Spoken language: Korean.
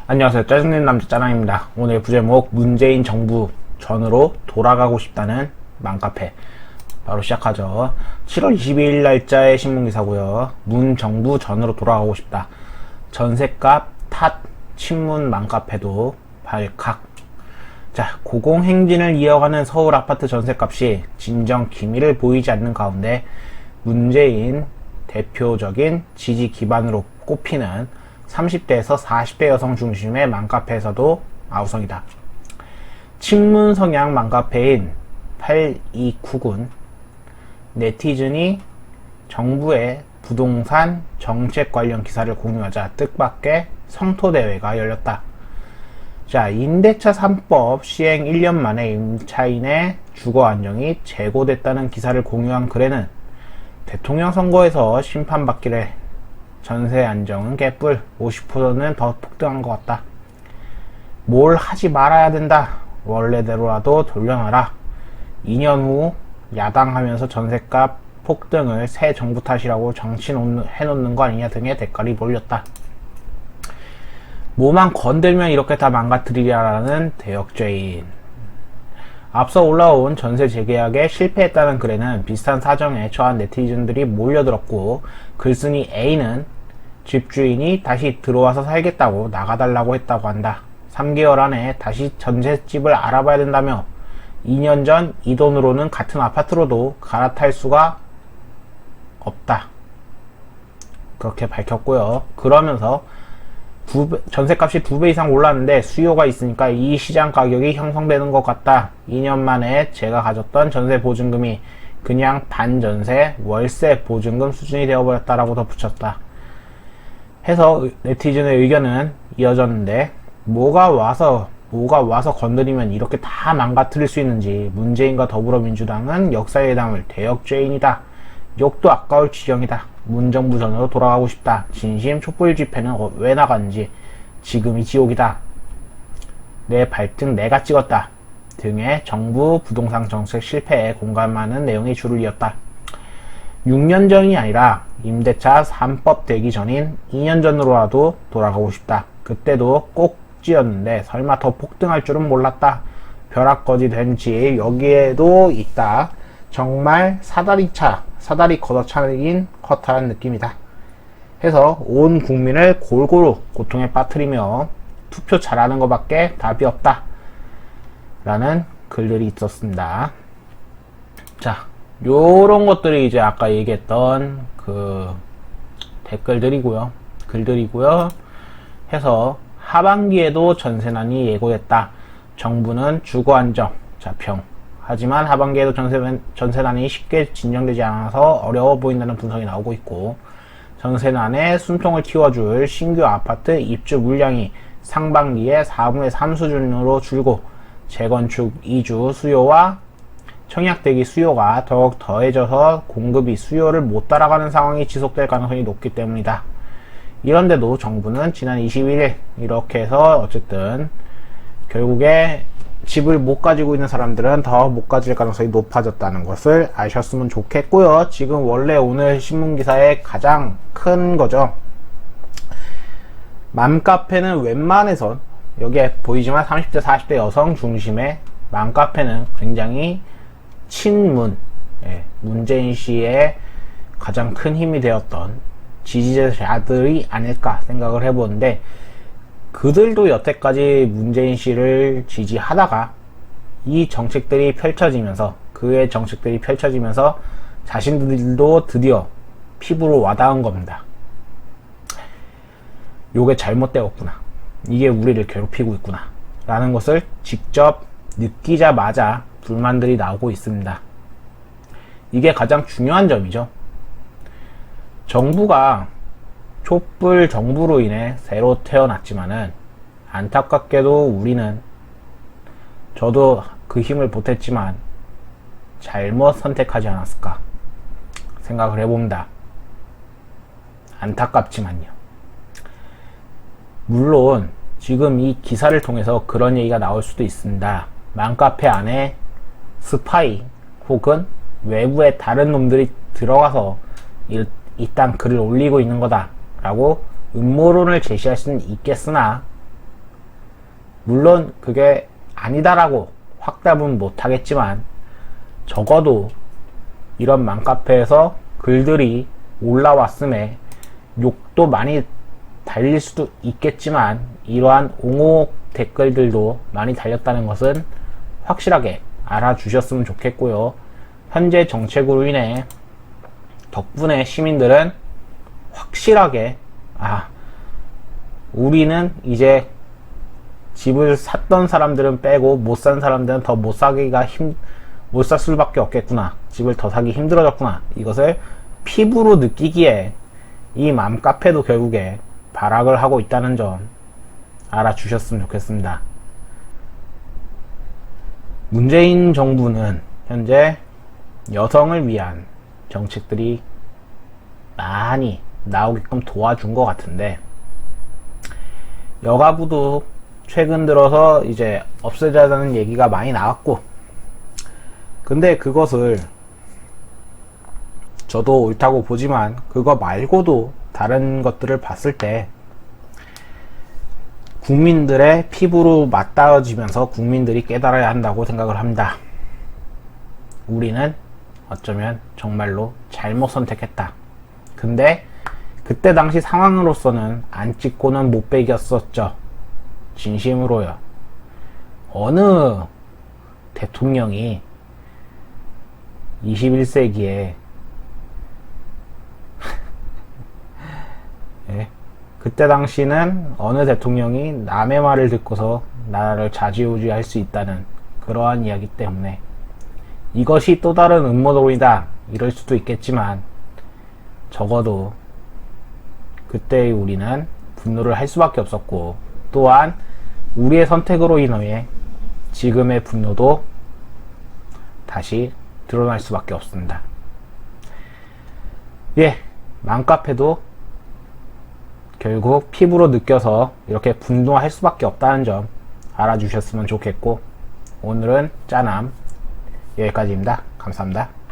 안녕하세요. 짜증낸 남자 짜랑입니다. 오늘 부제목 문재인 정부 전으로 돌아가고 싶다는 맘카페 바로 시작하죠. 7월 22일 날짜의 신문기사고요. 문 정부 전으로 돌아가고 싶다. 전셋값 탓 친문 맘카페도 발칵. 자, 고공행진을 이어가는 서울 아파트 전셋값이 진정 기미를 보이지 않는 가운데 문재인 대표적인 지지 기반으로 꼽히는 30대에서 40대 여성 중심의 맘카페에서도 아우성이다. 친문 성향 맘카페인 829군 네티즌이 정부의 부동산 정책 관련 기사를 공유하자 뜻밖의 성토대회가 열렸다. 자, 임대차 3법 시행 1년 만에 임차인의 주거 안정이 재고됐다는 기사를 공유한 글에는 대통령 선거에서 심판받기를 전세 안정은 개뿔 50%는 더 폭등한 것 같다. 뭘 하지 말아야 된다. 원래대로라도 돌려놔라. 2년 후 야당하면서 전세값 폭등을 새 정부 탓이라고 정치해놓는 거 아니냐 등의 댓글이 몰렸다. 뭐만 건들면 이렇게 다 망가뜨리려라는 대역죄인. 앞서 올라온 전세 재계약에 실패했다는 글에는 비슷한 사정에 처한 네티즌들이 몰려들었고, 글쓴이 A는 집주인이 다시 들어와서 살겠다고 나가달라고 했다고 한다. 3개월 안에 다시 전셋집을 알아봐야 된다며 2년 전 이 돈으로는 같은 아파트로도 갈아탈 수가 없다. 그렇게 밝혔고요. 그러면서 전셋값이 2배 이상 올랐는데 수요가 있으니까 이 시장 가격이 형성되는 것 같다. 2년 만에 제가 가졌던 전세 보증금이 그냥 반전세 월세 보증금 수준이 되어버렸다라고 덧붙였다. 해서 네티즌의 의견은 이어졌는데 뭐가 와서 건드리면 이렇게 다 망가뜨릴 수 있는지. 문재인과 더불어민주당은 역사에 해당할 대역죄인이다. 욕도 아까울 지경이다. 문정부 전으로 돌아가고 싶다. 진심 촛불 집회는 왜 나갔는지. 지금이 지옥이다. 내 발등 내가 찍었다. 등의 정부 부동산 정책 실패에 공감하는 내용이 줄을 이었다. 6년 전이 아니라 임대차 3법 되기 전인 2년 전으로라도 돌아가고 싶다. 그때도 꼭지였는데 설마 더 폭등할 줄은 몰랐다. 벼락거지 된 집 여기에도 있다. 정말 사다리 걷어차긴 허탈한 느낌이다. 해서 온 국민을 골고루 고통에 빠뜨리며 투표 잘하는 것밖에 답이 없다. 라는 글들이 있었습니다. 자, 요런 것들이 이제 아까 얘기했던 그 댓글들이고요. 글들이고요. 해서 하반기에도 전세난이 예고됐다. 정부는 주거안정 자평. 하지만 하반기에도 전세난이 쉽게 진정되지 않아서 어려워 보인다는 분석이 나오고 있고, 전세난에 숨통을 틔워줄 신규 아파트 입주 물량이 상반기에 4분의 3 수준으로 줄고 재건축 이주 수요와 청약대기 수요가 더욱 더해져서 공급이 수요를 못 따라가는 상황이 지속될 가능성이 높기 때문이다. 이런데도 정부는 지난 21일 이렇게 해서 어쨌든 결국에 집을 못 가지고 있는 사람들은 더 못 가질 가능성이 높아졌다는 것을 아셨으면 좋겠고요. 지금 원래 오늘 신문기사의 가장 큰 거죠. 맘카페는 웬만해선 여기에 보이지만 30대 40대 여성 중심의 맘카페는 굉장히 친문, 문재인 씨의 가장 큰 힘이 되었던 지지자들이 아닐까 생각을 해보는데, 그들도 여태까지 문재인 씨를 지지하다가 이 정책들이 펼쳐지면서 그의 정책들이 펼쳐지면서 자신들도 드디어 피부로 와닿은 겁니다. 요게 잘못되었구나. 이게 우리를 괴롭히고 있구나. 라는 것을 직접 느끼자마자 불만들이 나오고 있습니다. 이게 가장 중요한 점이죠. 정부가 촛불 정부로 인해 새로 태어났지만은 안타깝게도 우리는, 저도 그 힘을 보탰지만 잘못 선택하지 않았을까 생각을 해봅니다. 안타깝지만요. 물론 지금 이 기사를 통해서 그런 얘기가 나올 수도 있습니다. 맘카페 안에 스파이 혹은 외부의 다른 놈들이 들어가서 이딴 글을 올리고 있는 거다 라고 음모론을 제시할 수는 있겠으나, 물론 그게 아니다라고 확답은 못하겠지만 적어도 이런 맘카페에서 글들이 올라왔음에 욕도 많이 달릴 수도 있겠지만 이러한 옹호 댓글들도 많이 달렸다는 것은 확실하게 알아주셨으면 좋겠고요. 현재 정책으로 인해 덕분에 시민들은 확실하게 우리는 이제 집을 샀던 사람들은 빼고 못 산 사람들은 더 못 살 수밖에 없겠구나. 집을 더 사기 힘들어졌구나. 이것을 피부로 느끼기에 이 맘카페도 결국에 발악을 하고 있다는 점 알아주셨으면 좋겠습니다. 문재인 정부는 현재 여성을 위한 정책들이 많이 나오게끔 도와준 것 같은데 여가부도 최근 들어서 이제 없애자는 얘기가 많이 나왔고 근데 그것을 저도 옳다고 보지만 그거 말고도 다른 것들을 봤을 때 국민들의 피부로 맞닿아지면서 국민들이 깨달아야 한다고 생각을 합니다. 우리는 어쩌면 정말로 잘못 선택했다. 근데 그때 당시 상황으로서는 안 찍고는 못 베겼었죠. 진심으로요. 어느 대통령이 21세기에 예, 그때 당시는 어느 대통령이 남의 말을 듣고서 나라를 좌지우지할 수 있다는 그러한 이야기 때문에 이것이 또 다른 음모론이다 이럴 수도 있겠지만 적어도 그때의 우리는 분노를 할 수밖에 없었고 또한 우리의 선택으로 인해 지금의 분노도 다시 드러날 수밖에 없습니다. 예, 맘카페도 결국 피부로 느껴서 이렇게 분노할 수밖에 없다는 점 알아주셨으면 좋겠고 오늘은 짜남 여기까지입니다. 감사합니다.